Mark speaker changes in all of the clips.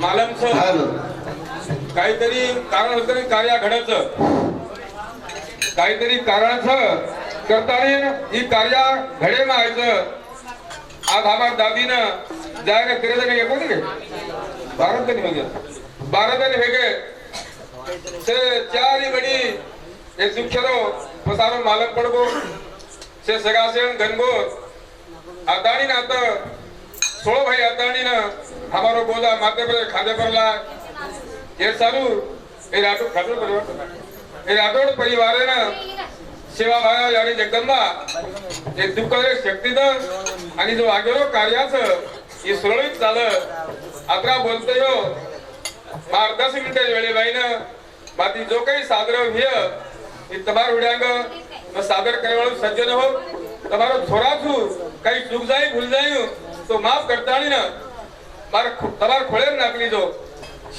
Speaker 1: मालमचं काहीतरी कारण होतं नाही कार्या घडायचं काहीतरी कारणाचं करताना ही कार्या घडे मायचं आज हमार दादीनं जायला तेरे जण येतो नाही भारत जणी म्हणजे 12 जण वेगळे से चारी बड़ी ये दुखरो पसारो मालक पड़गो से सगासेन गनगो आदानी ना तो 16 भाई आदानी ना हमारो गोदा माथे पर खादे परला ये सारू ये राठोड परिवार है ना सेवा भाव यानी जगदंबा हे दुःखाचे शक्तीनं आणि जो आगेलो कार्याचं हे सुरळीत झालं आता बोलतोय हो 10 मिनिटं वेळे बाईनं बाकी जो काही सादर हे तबार उड्यांग सादर करवाळू सज्जन हो तबारो थोड़ा छू काही चूक जाई भूल जाई तो माफ करतानी ना बार तबार खोळे नाकली जो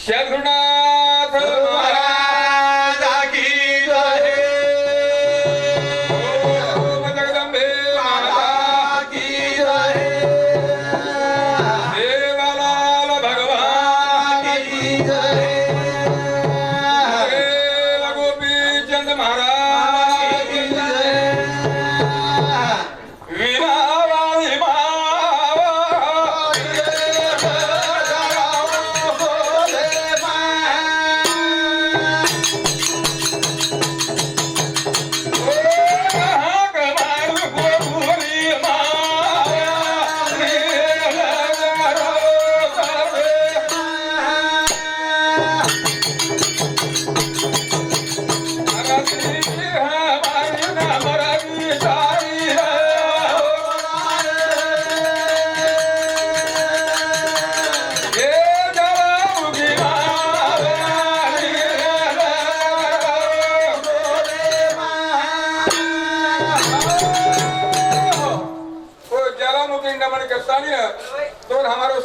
Speaker 1: शरणनाथ महाराज की जय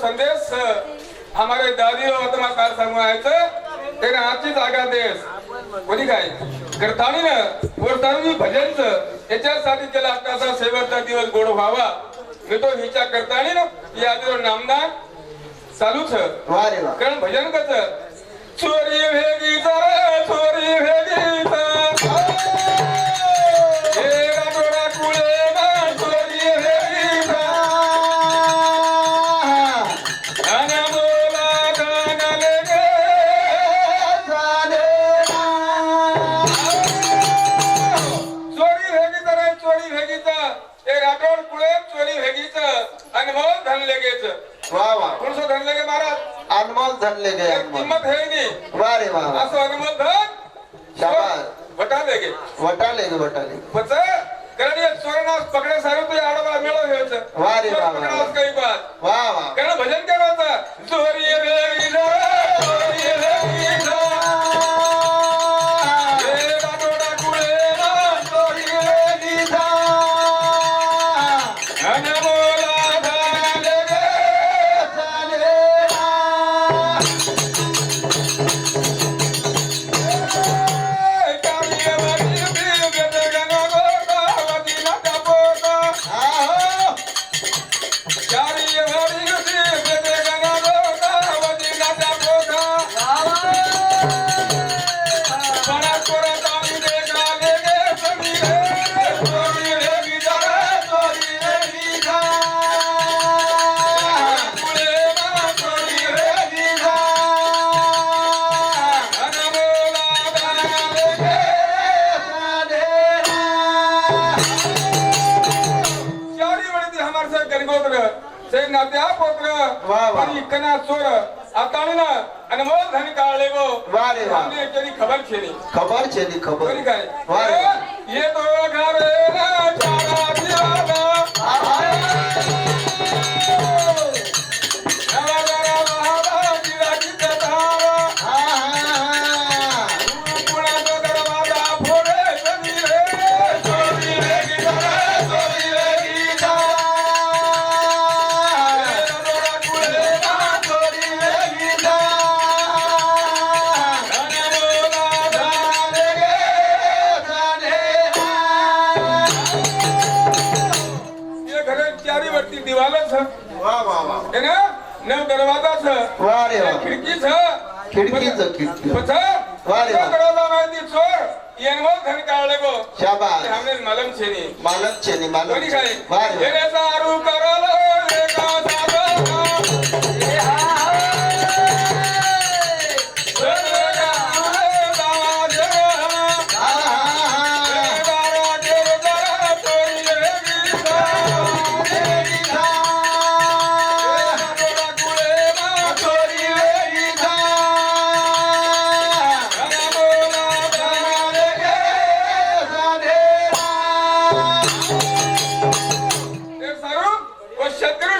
Speaker 1: संदेश हमारे दादी तुम्हाला काय सांगायचं त्याने आजची जागा देस कोणी काय करतानी ना वरतानी भजनच याच्यासाठी केला असा शेवटचा दिवस गोड व्हावा मी तो विचार करतानी ना या दिवस नामदान चालूच कारण भजन कस चोरी भेगीचा चोरी भेगीचा
Speaker 2: अनमोल धन ले गए
Speaker 1: किंमत है नहीं
Speaker 2: वाह रे वाह
Speaker 1: असं अनमोल धन
Speaker 2: शाबाश
Speaker 1: वटा लेगे पच कारण ये चोरनास पकडे सारे तो आडवा मेळो हेच
Speaker 2: वाह रे वाह
Speaker 1: पकडास काही बात
Speaker 2: वाह वाह
Speaker 1: कारण भजन करायचा चोरी रे चोरी रे कना चोर आतानी ना अनमोल धन काढले गो
Speaker 2: वारे
Speaker 1: हमने एकरी खबर छेनी
Speaker 2: खबर
Speaker 1: काय
Speaker 2: वारे
Speaker 1: ये तो घर ना चारा दियाला न दरवाजा छ
Speaker 2: वा रे वा
Speaker 1: खिडकी छ
Speaker 2: खिडकीचं खिडकी
Speaker 1: पछ
Speaker 2: वा रे वा.
Speaker 1: दरवाजा माहिती चोर येनवो धन काढले गो
Speaker 2: शाबास
Speaker 1: हमने मालूम छे नी
Speaker 2: मालक છે ને માલક
Speaker 1: कोणी
Speaker 2: છે.
Speaker 1: काय
Speaker 2: वा रे वा.
Speaker 1: येने सारू करलो एका साधा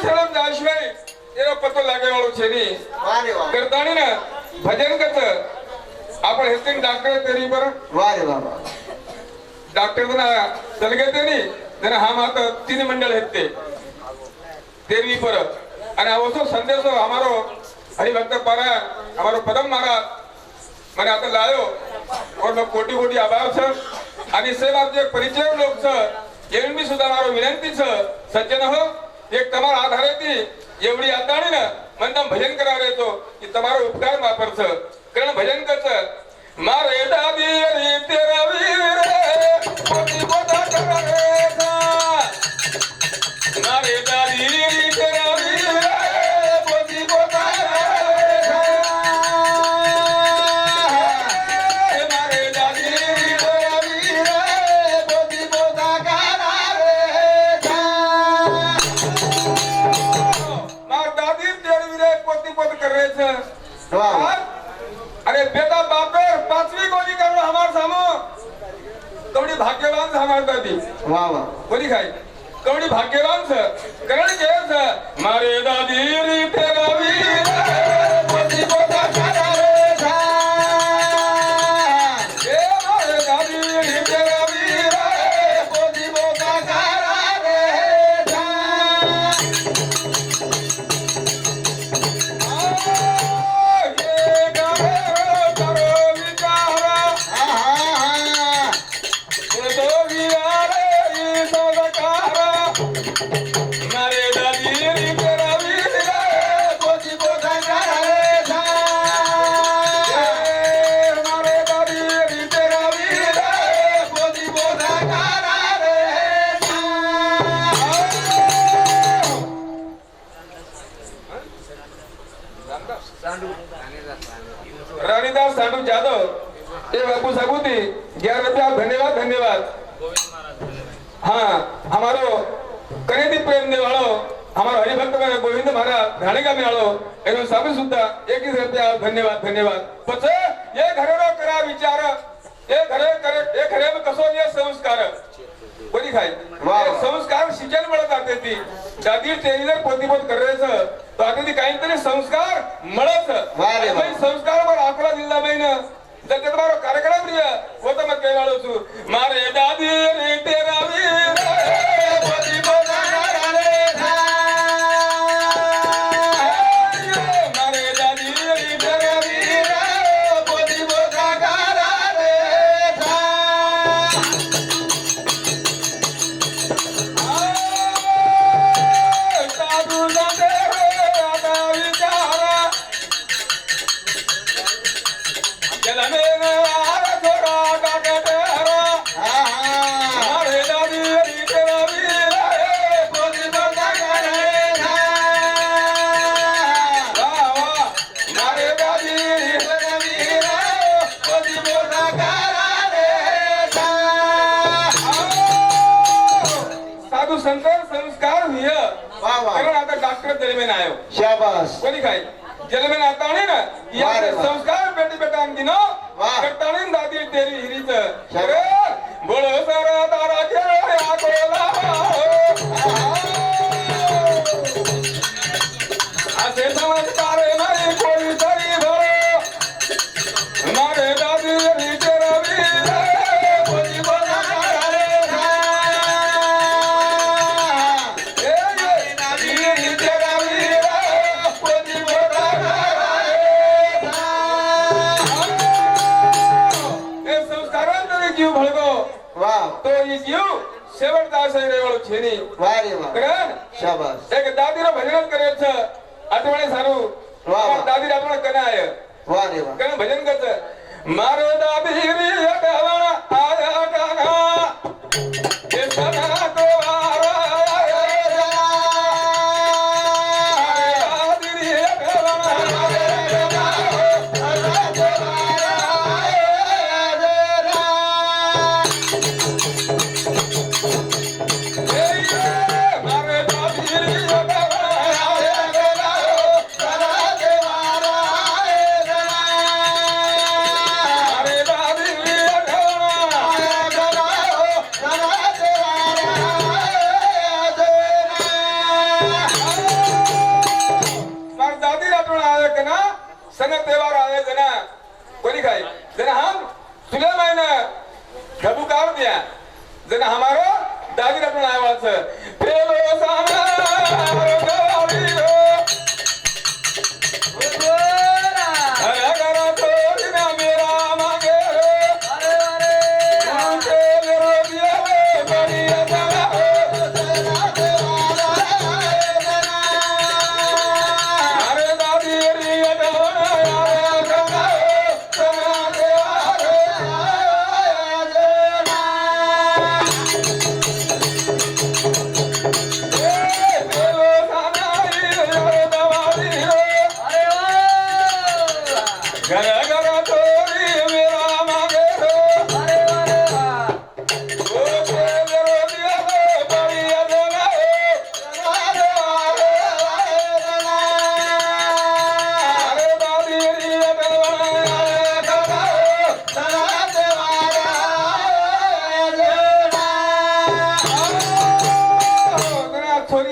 Speaker 1: ए हा पतो लागे वाळू छे नी
Speaker 2: वा रे वा.
Speaker 1: करताणी ना भजन कच आपण हेस्टिंग डॉक्टर तेरी पर
Speaker 2: वा रे वा वा.
Speaker 1: डॉक्टर ना सलगे तेनी जन हम आत तीन मंडल हेते तेरी पर અને આવસો સંદેશો અમારો હરિભક્ત પારા અમારો પદમ महाराज મને आता લાયો और मैं कोटी कोटी आभार छ आणि सेवा जे परिचय लोक छ येऊन मी सुद्धा मारो विनंती छ सज्जन हो एक તમારા આધારે થી एवढी आताणी ना म्हणता भजन करावे तो की તમારો ઉપકાર વાપર छ कारण भजन करच मारे दादी रे तेरा वीर पोती पोता करे सा मारे दादी रे तेरा वीर पोती पोता करे सा मारे दादी रे तेरा वीर पोती पोता करे सा मार दादी तेरी वीर पोती पोत करे छ
Speaker 2: वा वा.
Speaker 1: अरे बेटा बापर पाचवी गोली करो हमार सामो कवडी भाग्यवान हमार दादी
Speaker 2: वा वा.
Speaker 1: गोली खाई कवडी भाग्यवान छ करण के छ मारे दादी री तेरा वीर पोती पोता करे सा ए मारे दादी री तेरा वीर पोती पोता करे सा रानीदास सांडू जादव ये बाबू साबुती 11 रुपया धन्यवाद धन्यवाद हाँ हमारो कनेदी प्रेम ने वालो हमारो हरिभक्त में गोविंद महाराज धाणेगा में वालो एनो साबु सुद्धा 21 रुपया धन्यवाद धन्यवाद पछे ये घरेरो करा विचार ये घरे करे ये घरे में कसो ये संस्कार बोली खाई
Speaker 2: वाह.
Speaker 1: संस्कार शिक्षण मिळत जाते ती दादी तेरी जर पोतीपोत करायचं तो आता ती काहीतरी संस्कार मिळत
Speaker 2: वाह रे वाह.
Speaker 1: संस्कार वर आकडा दिला बहिण जर ते मारो कार्यक्रम रिय वो तो मैं कहवाळो छु मारे दादी रे तेरा वीर पोतीपोत करे सा मारे दादी रे तेरा वीर पोतीपोत करे सा साधू संते आता विचारा जल में आर थोड़ा काकटेरा मारे दादी री तेरा वीर पोतीपोत करे सा वाह वाह मारे दादी री तेरा वीर पोतीपोत करे सा साधू संत संस्कार हुए
Speaker 2: वा वा.
Speaker 1: कारण आता डॉक्टर जलमेन आयो
Speaker 2: शाबास.
Speaker 1: कोणी काय जलमेन आता ने ना या
Speaker 2: वाह रे वाह.
Speaker 1: संस्कार बेटी बेटा दिनो
Speaker 2: वाह.
Speaker 1: करताने दादी तेरी हिरीच
Speaker 2: शाबास.
Speaker 1: अरे बोलो सारा तारा केरो या कोला असे संस्कार नाही कोणी तरी भरो मारे दादी री तेरा वीर पोतीपोत करे सा ए दादी री तेरा वीर पोतीपोत करे सा ए संस्कारांतरी जीव भळगो
Speaker 2: वा.
Speaker 1: तो ही जीव शेवटचा असे रेवळ छेनी
Speaker 2: वा रे वा.
Speaker 1: कारण
Speaker 2: शाबास.
Speaker 1: एक दादीला भजन करे छ आठवणे सारू
Speaker 2: वा वा.
Speaker 1: दादी रातवण कना आय
Speaker 2: वा रे वा
Speaker 1: कन भजन करत मारे दादी री गावण आया गाना हे सना तो वारा दादी री गावण मारे दादी री सन त्योहार आए जना कोनी खाई जना हम सुलेमान घबुकार दिया जना हमारो दादी रटण आए वाच पेलो साना गौरी रो हरा करा थोड़ी ना मेरा मांगे रो अरे अरे रो दिया बड़ी अदाला अरे दादी री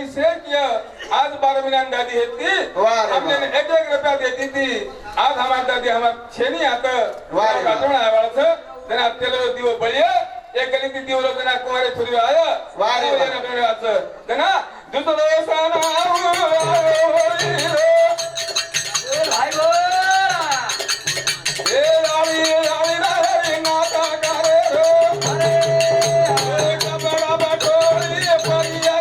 Speaker 1: आज 12 महीना दादी हेती हमने 1-1 रुपया देती थी आज हमारी दादी हमार छेनी आता काटण आवाळच जना तेलो दिवो बळिया एक गली ती दिवलो जना कुमारे थोडी आया वारे जना बेवाच जना दुसरो साना होई रे भाई गो ए आली आली रे नाता करे रो अरे कपड़ा बटोरी परिया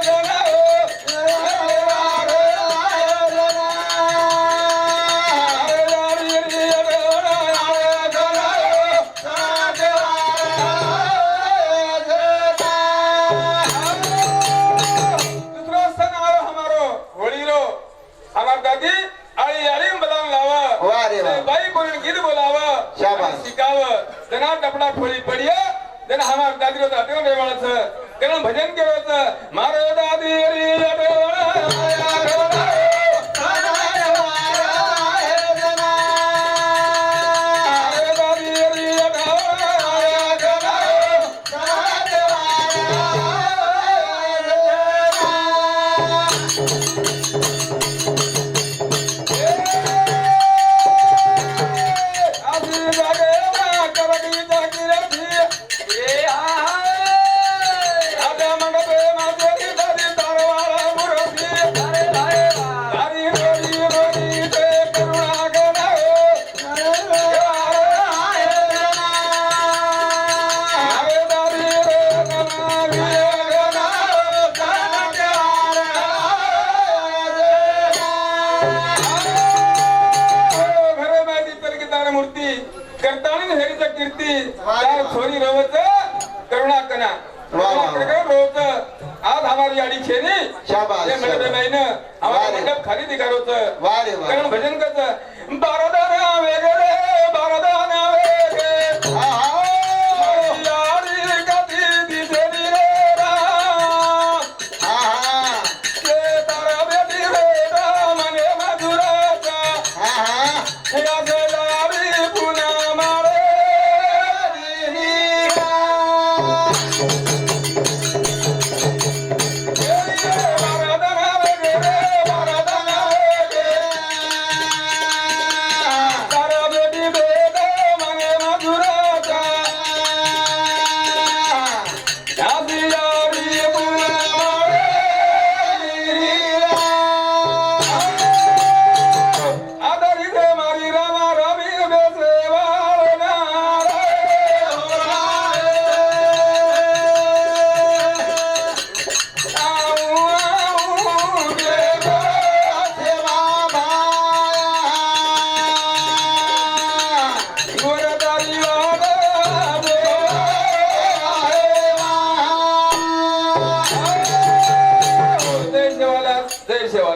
Speaker 1: जना कपड़ा खोली पड़िया जना हमार दादी रो दादी रे वाळच कारण भजन केवच मारे दादी री अडवळा आया गवळा साना वारा हे जना मारे दादी री अडवळा आया गवळा साना कीर्ती चार छोरी रोवच करुणा कना रोवच आज हमारी आडी छेनी
Speaker 2: शाबाश
Speaker 1: ये मेरे महीने हमारा मंडप खरीदी करोच
Speaker 2: वारे वाह
Speaker 1: कारण भजन करत बारदाना वेगळे बारदाना वेगळे आडी गती दिसेली रे रा के तारा बेटी रे मने मधुराचा या जलावी पुना माळे जय शिवाला जय शिवाला